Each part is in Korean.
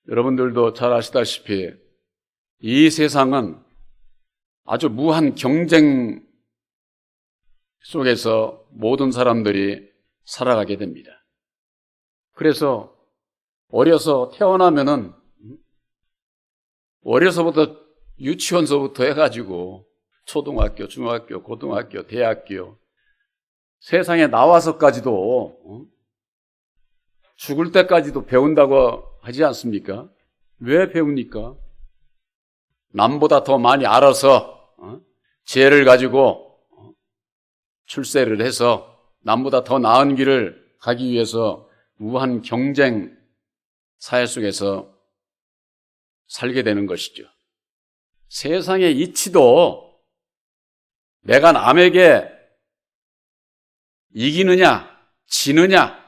여러분들도 잘 아시다시피 이 세상은 아주 무한 경쟁 속에서 모든 사람들이 살아가게 됩니다. 그래서 어려서 태어나면은 어려서부터 유치원서부터 해가지고 초등학교, 중학교, 고등학교, 대학교 세상에 나와서까지도 죽을 때까지도 배운다고 하지 않습니까? 왜 배웁니까? 남보다 더 많이 알아서 지혜를 가지고 출세를 해서 남보다 더 나은 길을 가기 위해서 무한 경쟁 사회 속에서 살게 되는 것이죠. 세상의 이치도 내가 남에게 이기느냐, 지느냐,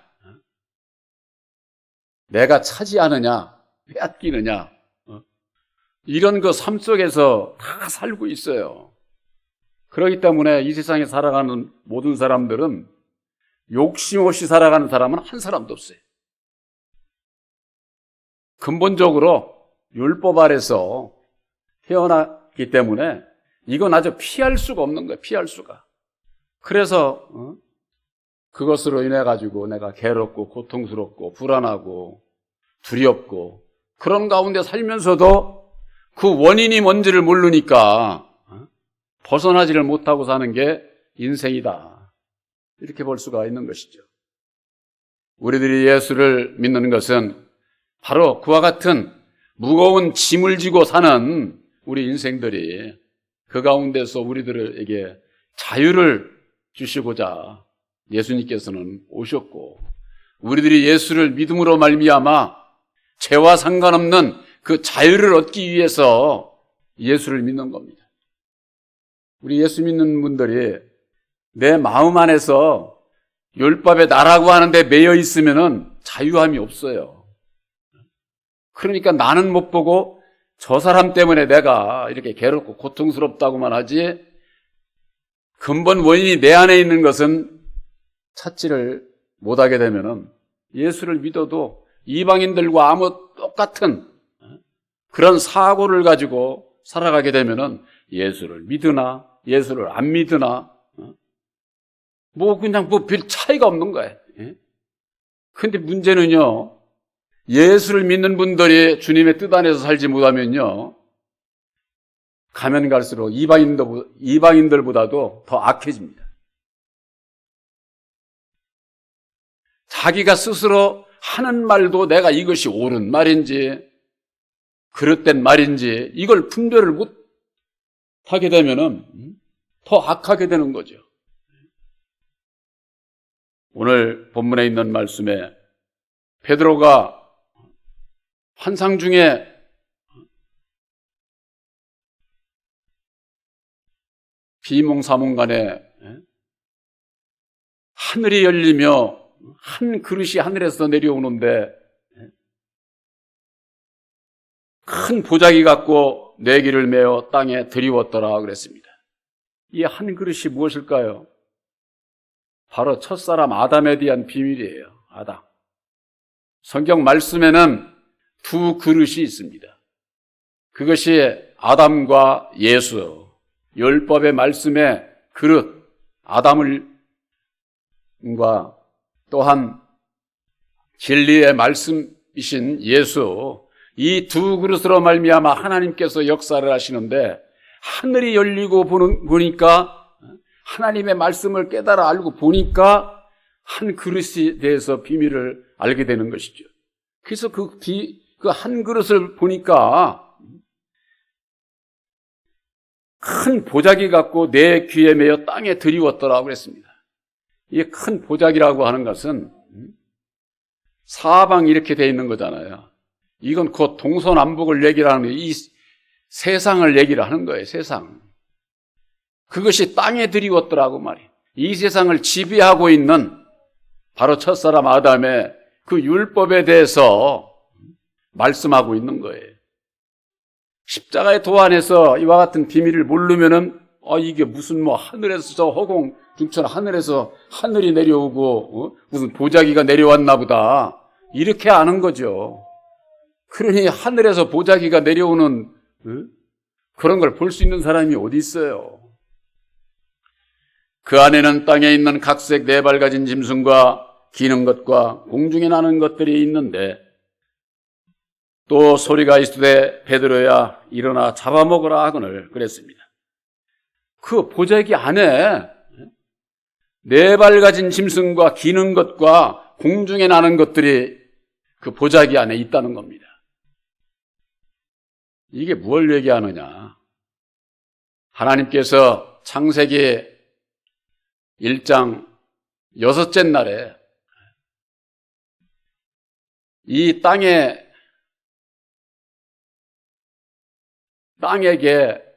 내가 차지하느냐, 빼앗기느냐, 이런 그 삶 속에서 다 살고 있어요. 그렇기 때문에 이 세상에 살아가는 모든 사람들은 욕심 없이 살아가는 사람은 한 사람도 없어요. 근본적으로 율법 아래서 태어났기 때문에 이건 아주 피할 수가 없는 거예요. 피할 수가. 그래서 그것으로 인해 가지고 내가 괴롭고 고통스럽고 불안하고 두렵고 그런 가운데 살면서도 그 원인이 뭔지를 모르니까 벗어나지를 못하고 사는 게 인생이다. 이렇게 볼 수가 있는 것이죠. 우리들이 예수를 믿는 것은 바로 그와 같은 무거운 짐을 지고 사는 우리 인생들이 그 가운데서 우리들에게 자유를 주시고자 예수님께서는 오셨고 우리들이 예수를 믿음으로 말미암아 죄와 상관없는 그 자유를 얻기 위해서 예수를 믿는 겁니다. 우리 예수 믿는 분들이 내 마음 안에서 율법에 나라고 하는데 매여 있으면은 자유함이 없어요. 그러니까 나는 못 보고 저 사람 때문에 내가 이렇게 괴롭고 고통스럽다고만 하지 근본 원인이 내 안에 있는 것은 찾지를 못하게 되면은 예수를 믿어도 이방인들과 아무 똑같은 그런 사고를 가지고 살아가게 되면은 예수를 믿으나 예수를 안 믿으나 그냥 별 차이가 없는 거예요. 근데 문제는요, 예수를 믿는 분들이 주님의 뜻 안에서 살지 못하면요, 가면 갈수록 이방인들보다도 더 악해집니다. 자기가 스스로 하는 말도 내가 이것이 옳은 말인지 그릇된 말인지 이걸 분별을 못 하게 되면은 더 악하게 되는 거죠. 오늘 본문에 있는 말씀에 베드로가 환상 중에 비몽사몽간에 하늘이 열리며 한 그릇이 하늘에서 내려오는데 큰 보자기 갖고 내기를 메어 땅에 들이웠더라 그랬습니다. 이 한 그릇이 무엇일까요? 바로 첫사람 아담에 대한 비밀이에요. 아담. 성경 말씀에는 두 그릇이 있습니다. 그것이 아담과 예수, 율법의 말씀의 그릇, 아담과 또한 진리의 말씀이신 예수, 이 두 그릇으로 말미암아 하나님께서 역사를 하시는데 하늘이 열리고 보니까 하나님의 말씀을 깨달아 알고 보니까 한 그릇에 대해서 비밀을 알게 되는 것이죠. 그래서 그 한 그릇을 보니까 큰 보자기 갖고 내 귀에 매어 땅에 들이웠더라고 그랬습니다. 이 큰 보자기라고 하는 것은 사방 이렇게 되어 있는 거잖아요. 이건 곧 동서남북을 얘기를 하는 거예요. 이 세상을 얘기를 하는 거예요. 세상. 그것이 땅에 들이웠더라고 말이에요. 이 세상을 지배하고 있는 바로 첫사람 아담의 그 율법에 대해서 말씀하고 있는 거예요. 십자가의 도 안에서 이와 같은 비밀을 모르면은 이게 무슨 하늘에서 저 허공 중천 하늘에서 하늘이 내려오고 무슨 보자기가 내려왔나 보다 이렇게 아는 거죠. 그러니 하늘에서 보자기가 내려오는 그런 걸 볼 수 있는 사람이 어디 있어요? 그 안에는 땅에 있는 각색 네 발 가진 짐승과 기는 것과 공중에 나는 것들이 있는데 또 소리가 있으되 베드로야 일어나 잡아먹으라 하거늘 그랬습니다. 그 보자기 안에 네 발 가진 짐승과 기는 것과 공중에 나는 것들이 그 보자기 안에 있다는 겁니다. 이게 무엇을 얘기하느냐? 하나님께서 창세기 1장 6째 날에 이 땅에게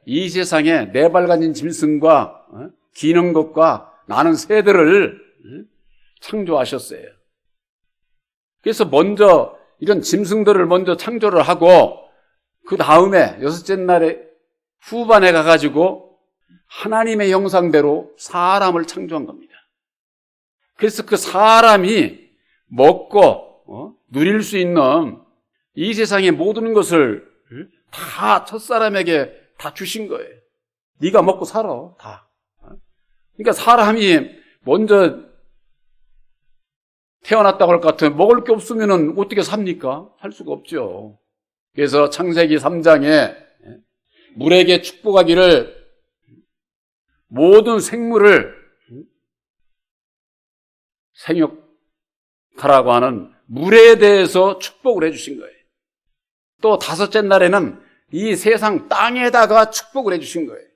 이 세상에 네 발 가진 짐승과 기는 것과 나는 새들을 창조하셨어요. 그래서 먼저 이런 짐승들을 먼저 창조를 하고 그 다음에 6째 날에 후반에 가가지고 하나님의 형상대로 사람을 창조한 겁니다. 그래서 그 사람이 먹고 누릴 수 있는 이 세상의 모든 것을 다 첫사람에게 다 주신 거예요. 네가 먹고 살아 다. 그러니까 사람이 먼저 태어났다고 할 것 같으면 먹을 게 없으면 어떻게 삽니까? 살 수가 없죠. 그래서 창세기 3장에 물에게 축복하기를 모든 생물을 생육하라고 하는 물에 대해서 축복을 해주신 거예요. 또 5째 날에는 이 세상 땅에다가 축복을 해주신 거예요.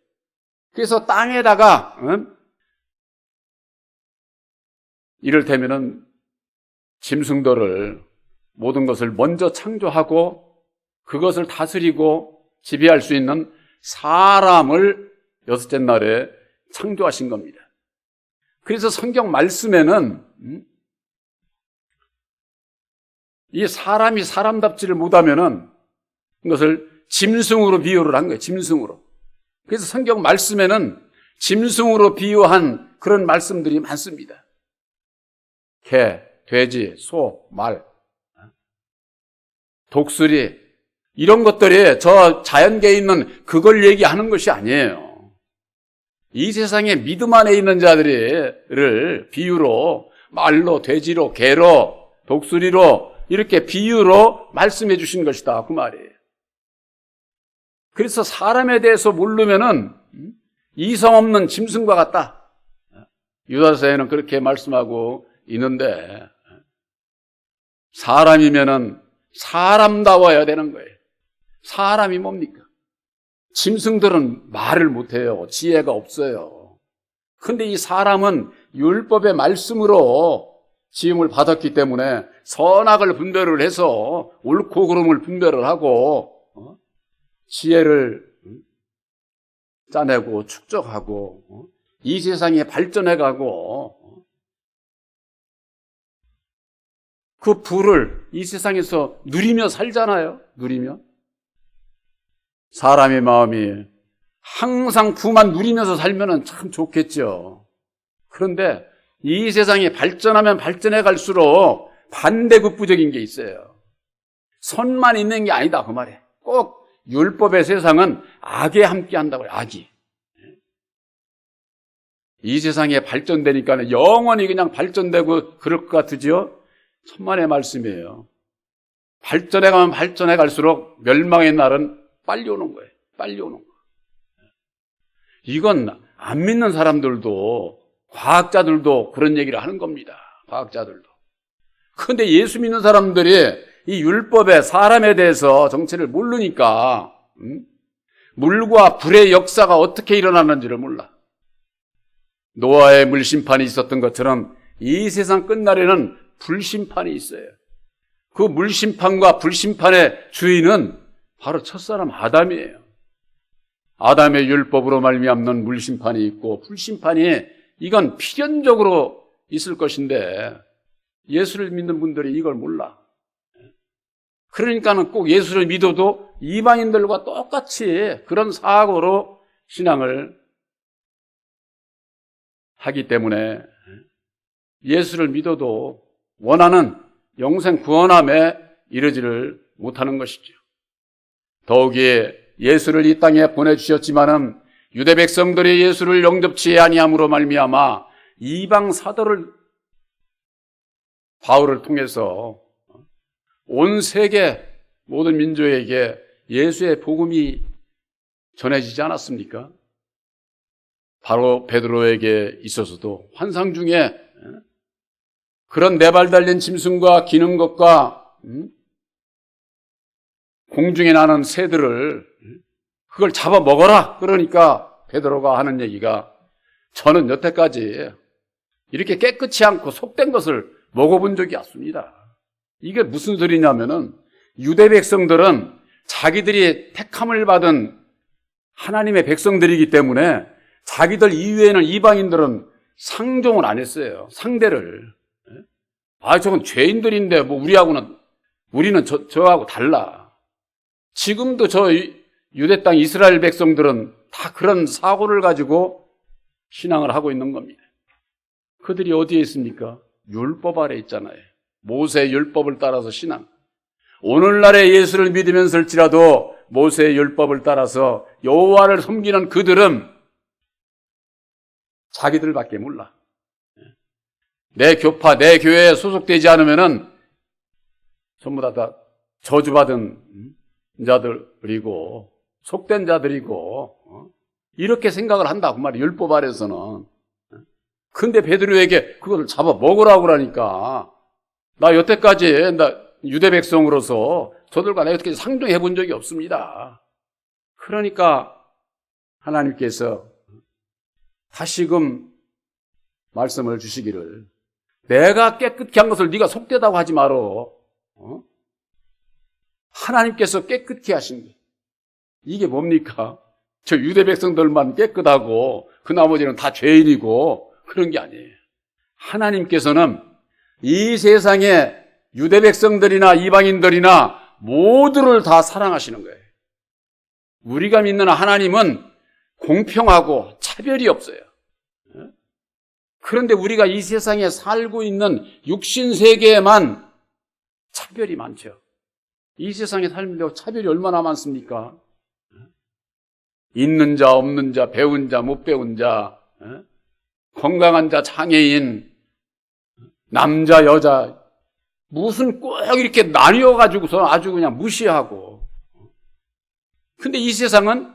그래서 땅에다가 이를테면은 짐승들을 모든 것을 먼저 창조하고 그것을 다스리고 지배할 수 있는 사람을 6째 날에 창조하신 겁니다. 그래서 성경 말씀에는 이 사람이 사람답지를 못하면은 이것을 짐승으로 비유를 한 거예요. 짐승으로. 그래서 성경 말씀에는 짐승으로 비유한 그런 말씀들이 많습니다. 개, 돼지, 소, 말, 독수리 이런 것들이 저 자연계에 있는 그걸 얘기하는 것이 아니에요. 이 세상에 믿음 안에 있는 자들을 비유로 말로, 돼지로, 개로, 독수리로 이렇게 비유로 말씀해 주신 것이다 그 말이에요. 그래서 사람에 대해서 모르면은 이성 없는 짐승과 같다. 유다서에는 그렇게 말씀하고 있는데 사람이면은 사람다워야 되는 거예요. 사람이 뭡니까? 짐승들은 말을 못해요. 지혜가 없어요. 그런데 이 사람은 율법의 말씀으로 지음을 받았기 때문에 선악을 분별을 해서 옳고 그름을 분별을 하고 지혜를 짜내고 축적하고 이 세상에 발전해가고 그 부를 이 세상에서 누리며 살잖아요. 누리며. 사람의 마음이 항상 부만 누리면서 살면 참 좋겠죠. 그런데 이 세상이 발전하면 발전해 갈수록 반대급부적인 게 있어요. 선만 있는 게 아니다 그 말이에요. 꼭 율법의 세상은 악에 함께 한다고요. 악이. 이 세상에 발전되니까 영원히 그냥 발전되고 그럴 것 같으지요? 천만의 말씀이에요. 발전해가면 발전해 갈수록 멸망의 날은 빨리 오는 거예요. 빨리 오는 거. 이건 안 믿는 사람들도 과학자들도 그런 얘기를 하는 겁니다. 과학자들도. 그런데 예수 믿는 사람들이 이 율법에 사람에 대해서 정체를 모르니까 물과 불의 역사가 어떻게 일어나는지를 몰라. 노아의 물심판이 있었던 것처럼 이 세상 끝날에는 불심판이 있어요. 그 물심판과 불심판의 주인은 바로 첫사람 아담이에요. 아담의 율법으로 말미암는 물심판이 있고 불심판이 이건 필연적으로 있을 것인데 예수를 믿는 분들이 이걸 몰라. 그러니까는 꼭 예수를 믿어도 이방인들과 똑같이 그런 사고로 신앙을 하기 때문에 예수를 믿어도 원하는 영생 구원함에 이러지를 못하는 것이죠. 더욱이 예수를 이 땅에 보내주셨지만은 유대 백성들이 예수를 영접치 아니함으로 말미암아 이방 사도를 바울을 통해서 온 세계 모든 민족에게 예수의 복음이 전해지지 않았습니까? 바로 베드로에게 있어서도 환상 중에 그런 네 발 달린 짐승과 기는 것과 공중에 나는 새들을 그걸 잡아 먹어라. 그러니까 베드로가 하는 얘기가 저는 여태까지 이렇게 깨끗이 않고 속된 것을 먹어본 적이 없습니다. 이게 무슨 소리냐면은 유대 백성들은 자기들이 택함을 받은 하나님의 백성들이기 때문에 자기들 이외에는 이방인들은 상종을 안 했어요. 상대를. 저건 죄인들인데 뭐 우리는 저하고 달라. 지금도 저 유대 땅 이스라엘 백성들은 다 그런 사고를 가지고 신앙을 하고 있는 겁니다. 그들이 어디에 있습니까? 율법 아래 있잖아요. 모세의 율법을 따라서 신앙. 오늘날의 예수를 믿으면서일지라도 모세의 율법을 따라서 여호와를 섬기는 그들은 자기들밖에 몰라. 내 교파, 내 교회에 소속되지 않으면은 전부 다 저주받은 자들이고 속된 자들이고 이렇게 생각을 한다고 말이에요. 율법 아래서는. 근데 베드로에게 그걸 잡아 먹으라고 그러니까 나 여태까지 유대 백성으로서 저들과 내가 어떻게 상종해 본 적이 없습니다. 그러니까 하나님께서 다시금 말씀을 주시기를 내가 깨끗게 한 것을 네가 속되다고 하지 마라. 하나님께서 깨끗게 하신 게 이게 뭡니까? 저 유대 백성들만 깨끗하고 그 나머지는 다 죄인이고 그런 게 아니에요. 하나님께서는 이 세상에 유대 백성들이나 이방인들이나 모두를 다 사랑하시는 거예요. 우리가 믿는 하나님은 공평하고 차별이 없어요. 그런데 우리가 이 세상에 살고 있는 육신 세계에만 차별이 많죠. 이 세상에 살면서 차별이 얼마나 많습니까? 있는 자, 없는 자, 배운 자, 못 배운 자, 건강한 자, 장애인, 남자, 여자, 무슨 꼭 이렇게 나뉘어가지고서 아주 그냥 무시하고. 근데 이 세상은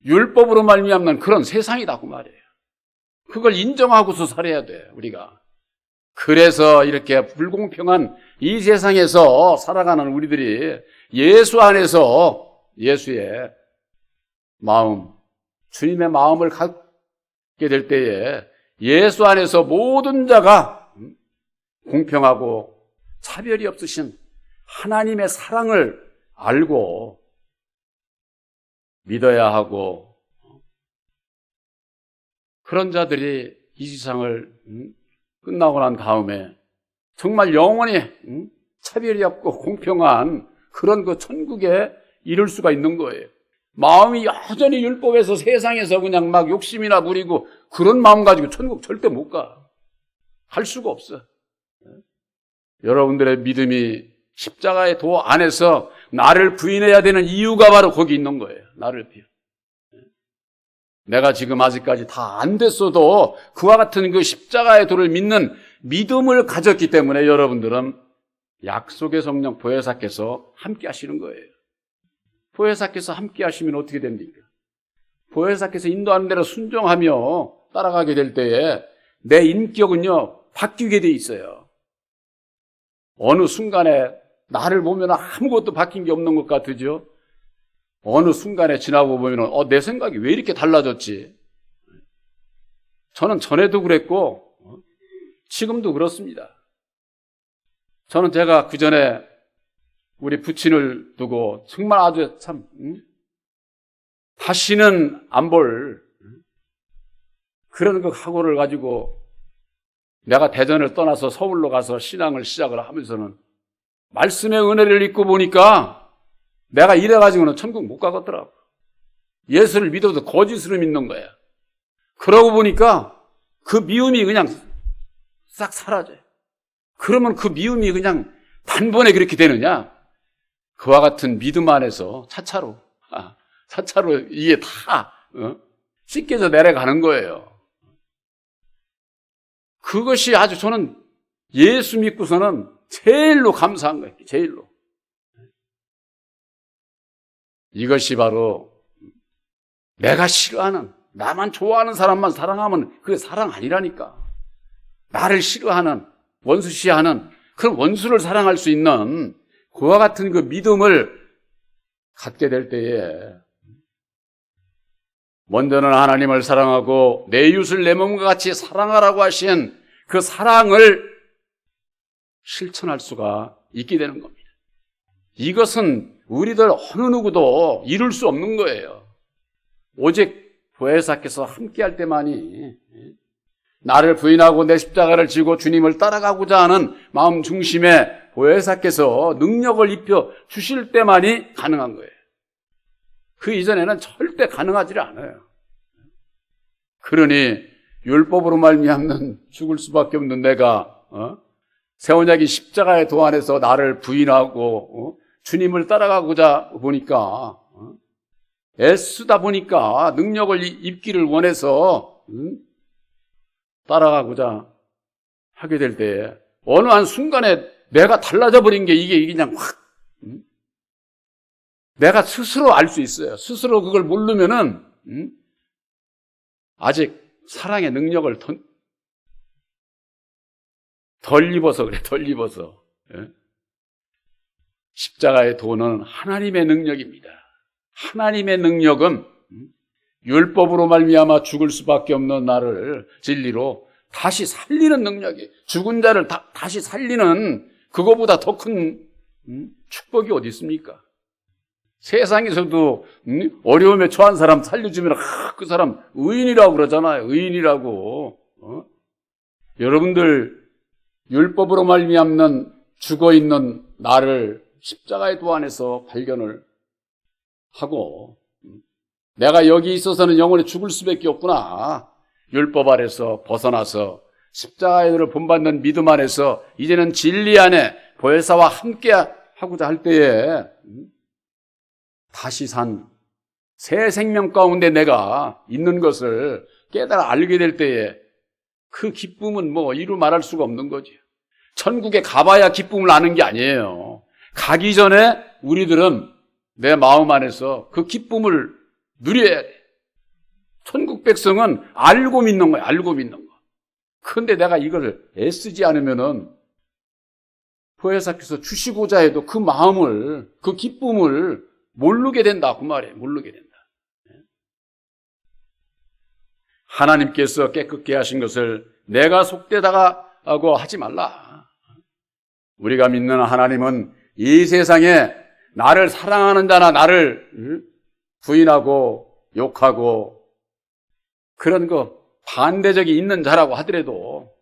율법으로 말미암는 그런 세상이라고 말이에요. 그걸 인정하고서 살아야 돼, 우리가. 그래서 이렇게 불공평한 이 세상에서 살아가는 우리들이 예수 안에서 예수의 마음, 주님의 마음을 갖게 될 때에 예수 안에서 모든 자가 공평하고 차별이 없으신 하나님의 사랑을 알고 믿어야 하고 그런 자들이 이 세상을 끝나고 난 다음에 정말 영원히 차별이 없고 공평한 그런 그 천국에 이룰 수가 있는 거예요. 마음이 여전히 율법에서 세상에서 그냥 막 욕심이나 부리고 그런 마음 가지고 천국 절대 못 가. 갈 수가 없어. 여러분들의 믿음이 십자가의 도 안에서 나를 부인해야 되는 이유가 바로 거기 있는 거예요. 나를 비워. 내가 지금 아직까지 다 안 됐어도 그와 같은 그 십자가의 도를 믿는 믿음을 가졌기 때문에 여러분들은 약속의 성령 보혜사께서 함께 하시는 거예요. 보혜사께서 함께 하시면 어떻게 됩니까? 보혜사께서 인도하는 대로 순종하며 따라가게 될 때에 내 인격은요 바뀌게 돼 있어요. 어느 순간에 나를 보면 아무것도 바뀐 게 없는 것 같으죠? 어느 순간에 지나고 보면 내 생각이 왜 이렇게 달라졌지? 저는 전에도 그랬고 지금도 그렇습니다. 저는 제가 그 전에 우리 부친을 두고 정말 아주 참 다시는 안 볼 그런 그 각오를 가지고 내가 대전을 떠나서 서울로 가서 신앙을 시작을 하면서는 말씀의 은혜를 잊고 보니까 내가 이래가지고는 천국 못 가겠더라고. 예수를 믿어도 거짓으로 믿는 거야. 그러고 보니까 그 미움이 그냥 싹 사라져요. 그러면 그 미움이 그냥 단번에 그렇게 되느냐? 그와 같은 믿음 안에서 차차로 이게 다 씻겨져 내려가는 거예요. 그것이 아주 저는 예수 믿고서는 제일로 감사한 거예요. 제일로. 이것이 바로 내가 싫어하는, 나만 좋아하는 사람만 사랑하면 그게 사랑 아니라니까. 나를 싫어하는, 원수시하는 그런 원수를 사랑할 수 있는 그와 같은 그 믿음을 갖게 될 때에 먼저는 하나님을 사랑하고 내 이웃을 내 몸과 같이 사랑하라고 하신 그 사랑을 실천할 수가 있게 되는 겁니다. 이것은 우리들 어느 누구도 이룰 수 없는 거예요. 오직 보혜사께서 함께할 때만이, 나를 부인하고 내 십자가를 지고 주님을 따라가고자 하는 마음 중심에 보혜사께서 능력을 입혀 주실 때만이 가능한 거예요. 그 이전에는 절대 가능하지 않아요. 그러니 율법으로 말미암는 죽을 수밖에 없는 내가 새 언약이 십자가의 도 안에서 나를 부인하고 주님을 따라가고자 보니까, 애쓰다 보니까 능력을 입기를 원해서 따라가고자 하게 될 때 어느 한 순간에 내가 달라져 버린 게 이게 그냥 확, 내가 스스로 알 수 있어요. 스스로 그걸 모르면은 아직 사랑의 능력을 덜 입어서 그래. 덜 입어서. 십자가의 도는 하나님의 능력입니다. 하나님의 능력은 율법으로 말미암아 죽을 수밖에 없는 나를 진리로 다시 살리는 능력이, 죽은 자를 다시 살리는 그거보다 더 큰 축복이 어디 있습니까? 세상에서도 어려움에 처한 사람 살려주면 그 사람 의인이라고 그러잖아요. 의인이라고. 여러분들 율법으로 말미암는 죽어있는 나를 십자가의 도 안에서 발견을 하고, 내가 여기 있어서는 영원히 죽을 수밖에 없구나. 율법 아래서 벗어나서 십자가의 도를 본받는 믿음 안에서 이제는 진리 안에 보혜사와 함께 하고자 할 때에 다시 산 새 생명 가운데 내가 있는 것을 깨달아 알게 될 때에 그 기쁨은 뭐 이루 말할 수가 없는 거죠. 천국에 가봐야 기쁨을 아는 게 아니에요. 가기 전에 우리들은 내 마음 안에서 그 기쁨을 누려야 돼. 천국 백성은 알고 믿는 거야. 알고 믿는 거. 그런데 내가 이걸 애쓰지 않으면은 보혜사께서 주시고자 해도 그 마음을, 그 기쁨을 모르게 된다. 그 말이에요. 모르게 된다. 하나님께서 깨끗게 하신 것을 내가 속되다가 하고 하지 말라. 우리가 믿는 하나님은 이 세상에 나를 사랑하는 자나 나를 부인하고 욕하고 그런 거 반대적이 있는 자라고 하더라도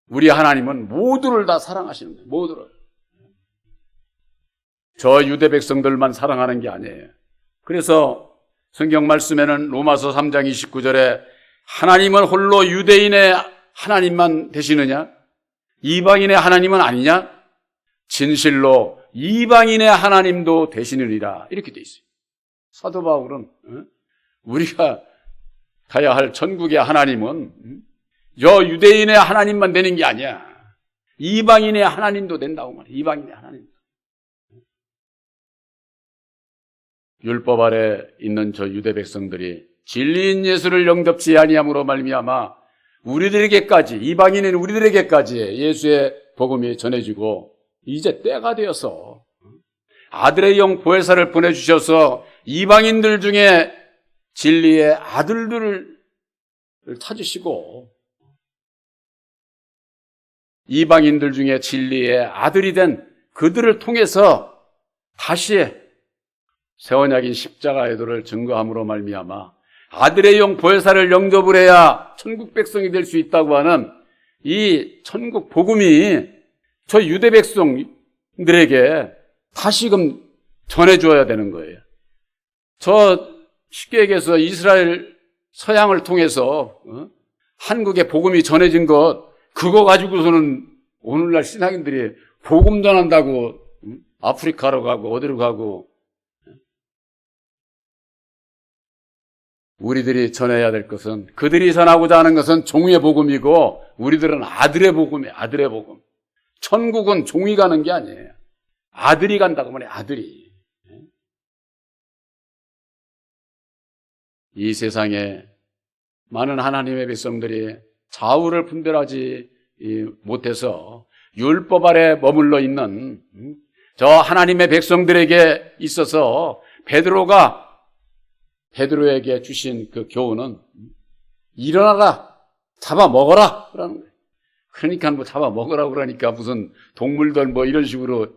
우리 하나님은 모두를 다 사랑하시는 거예요. 모두를. 저 유대 백성들만 사랑하는 게 아니에요. 그래서 성경 말씀에는 로마서 3장 29절에 하나님은 홀로 유대인의 하나님만 되시느냐? 이방인의 하나님은 아니냐? 진실로 이방인의 하나님도 되시느니라. 이렇게 돼 있어요. 사도 바울은 우리가 가야 할 천국의 하나님은 저 유대인의 하나님만 되는 게 아니야. 이방인의 하나님도 된다고 말이야. 이방인의 하나님. 율법 아래 있는 저 유대 백성들이 진리인 예수를 영접지 아니함으로 말미암아 우리들에게까지, 이방인인 우리들에게까지 예수의 복음이 전해지고 이제 때가 되어서 아들의 영 보혜사를 보내주셔서 이방인들 중에 진리의 아들들을 찾으시고 이방인들 중에 진리의 아들이 된 그들을 통해서 다시 새 언약인 십자가의 도를 증거함으로 말미암아 아들의 영 보혜사를 영접을 해야 천국 백성이 될 수 있다고 하는 이 천국 복음이 저 유대 백성들에게 다시금 전해줘야 되는 거예요. 저 쉽게 얘기해서 이스라엘 서양을 통해서 한국에 복음이 전해진 것, 그거 가지고서는 오늘날 신앙인들이 복음 전한다고 아프리카로 가고 어디로 가고. 우리들이 전해야 될 것은, 그들이 전하고자 하는 것은 종의 복음이고 우리들은 아들의 복음이에요. 아들의 복음. 천국은 종이 가는 게 아니에요. 아들이 간다고 말해요. 아들이. 이 세상에 많은 하나님의 백성들이 좌우를 분별하지 못해서 율법 아래 머물러 있는 저 하나님의 백성들에게 있어서 베드로에게 주신 그 교훈은 일어나라, 잡아먹어라 그러는 거예요. 그러니까 뭐 잡아먹으라 그러니까 무슨 동물들 뭐 이런 식으로,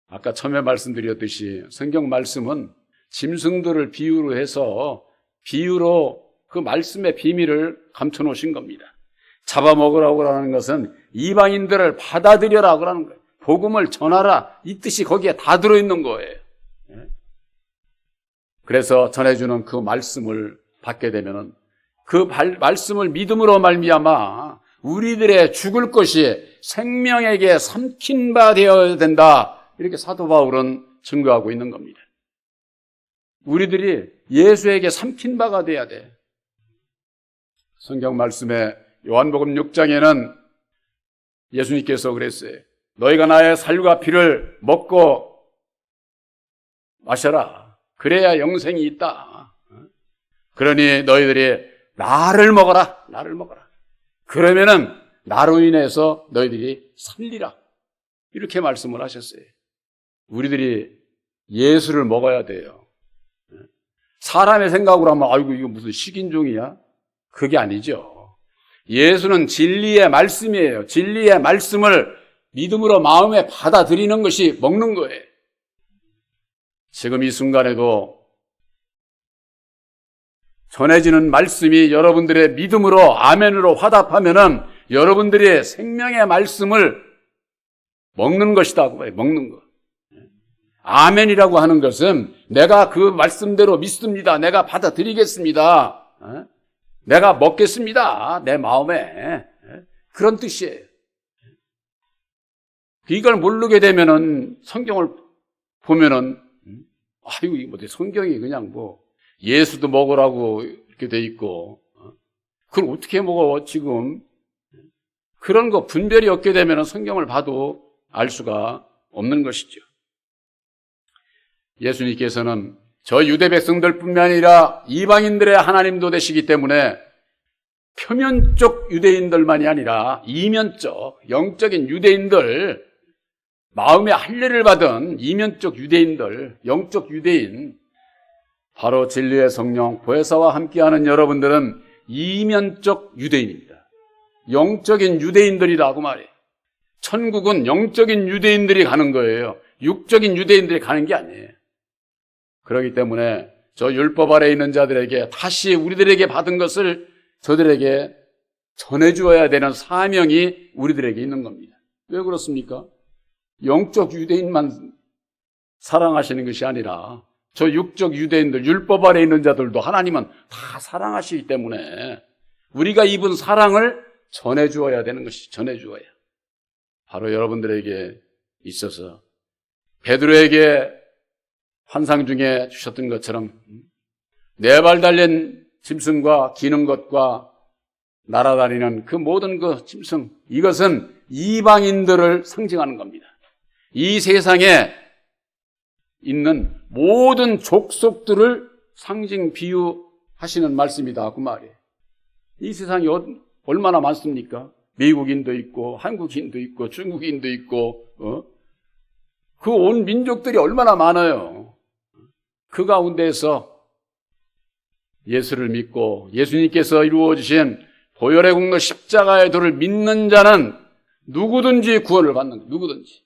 아까 처음에 말씀드렸듯이 성경 말씀은 짐승들을 비유로 해서 비유로 그 말씀의 비밀을 감춰 놓으신 겁니다. 잡아먹으라고 하는 것은 이방인들을 받아들여라 그러는 거예요. 복음을 전하라, 이 뜻이 거기에 다 들어있는 거예요. 그래서 전해주는 그 말씀을 받게 되면은 그 말씀을 믿음으로 말미암아 우리들의 죽을 것이 생명에게 삼킨 바 되어야 된다, 이렇게 사도 바울은 증거하고 있는 겁니다. 우리들이 예수에게 삼킨 바가 돼야 돼. 성경 말씀에 요한복음 6장에는 예수님께서 그랬어요. 너희가 나의 살과 피를 먹고 마셔라. 그래야 영생이 있다. 그러니 너희들이 나를 먹어라. 나를 먹어라. 그러면은 나로 인해서 너희들이 살리라. 이렇게 말씀을 하셨어요. 우리들이 예수를 먹어야 돼요. 사람의 생각으로 하면 아이고 이거 무슨 식인종이야? 그게 아니죠. 예수는 진리의 말씀이에요. 진리의 말씀을 믿음으로 마음에 받아들이는 것이 먹는 거예요. 지금 이 순간에도 전해지는 말씀이 여러분들의 믿음으로 아멘으로 화답하면은 여러분들이 생명의 말씀을 먹는 것이다. 먹는 거. 아멘이라고 하는 것은 내가 그 말씀대로 믿습니다. 내가 받아들이겠습니다. 내가 먹겠습니다. 내 마음에. 그런 뜻이에요. 이걸 모르게 되면은 성경을 보면은 아이고 이거 뭐 성경이 그냥 뭐 예수도 먹으라고 이렇게 돼 있고 그걸 어떻게 먹어 지금. 그런 거 분별이 없게 되면은 성경을 봐도 알 수가 없는 것이죠. 예수님께서는 저 유대 백성들뿐만 아니라 이방인들의 하나님도 되시기 때문에 표면적 유대인들만이 아니라 이면적 영적인 유대인들, 마음의 할례를 받은 이면적 유대인들, 영적 유대인, 바로 진리의 성령 보혜사와 함께하는 여러분들은 이면적 유대인입니다. 영적인 유대인들이라고 말해요. 천국은 영적인 유대인들이 가는 거예요. 육적인 유대인들이 가는 게 아니에요. 그렇기 때문에 저 율법 아래 있는 자들에게 다시 우리들에게 받은 것을 저들에게 전해주어야 되는 사명이 우리들에게 있는 겁니다. 왜 그렇습니까? 영적 유대인만 사랑하시는 것이 아니라 저 육적 유대인들, 율법 아래 있는 자들도 하나님은 다 사랑하시기 때문에 우리가 입은 사랑을 전해주어야 되는 것이, 전해주어야. 바로 여러분들에게 있어서 베드로에게 환상 중에 주셨던 것처럼 네 발 달린 짐승과 기는 것과 날아다니는 그 모든 그 짐승, 이것은 이방인들을 상징하는 겁니다. 이 세상에 있는 모든 족속들을 상징 비유하시는 말씀이다 그 말이에요. 이 세상이 얼마나 많습니까? 미국인도 있고 한국인도 있고 중국인도 있고 그 온 민족들이 얼마나 많아요. 그 가운데에서 예수를 믿고 예수님께서 이루어주신 보혈의 공로 십자가의 도를 믿는 자는 누구든지 구원을 받는 거예요. 누구든지.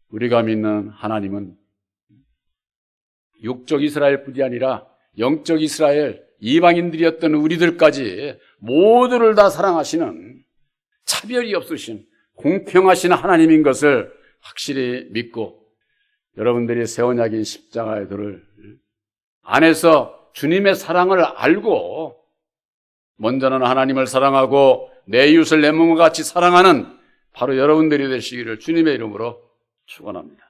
우리가 믿는 하나님은 육적 이스라엘뿐이 아니라 영적 이스라엘, 이방인들이었던 우리들까지 모두를 다 사랑하시는, 차별이 없으신 공평하신 하나님인 것을 확실히 믿고 여러분들이 새 언약인 십자가의 도를 안에서 주님의 사랑을 알고 먼저는 하나님을 사랑하고 내 이웃을 내 몸과 같이 사랑하는 바로 여러분들이 되시기를 주님의 이름으로 축원합니다.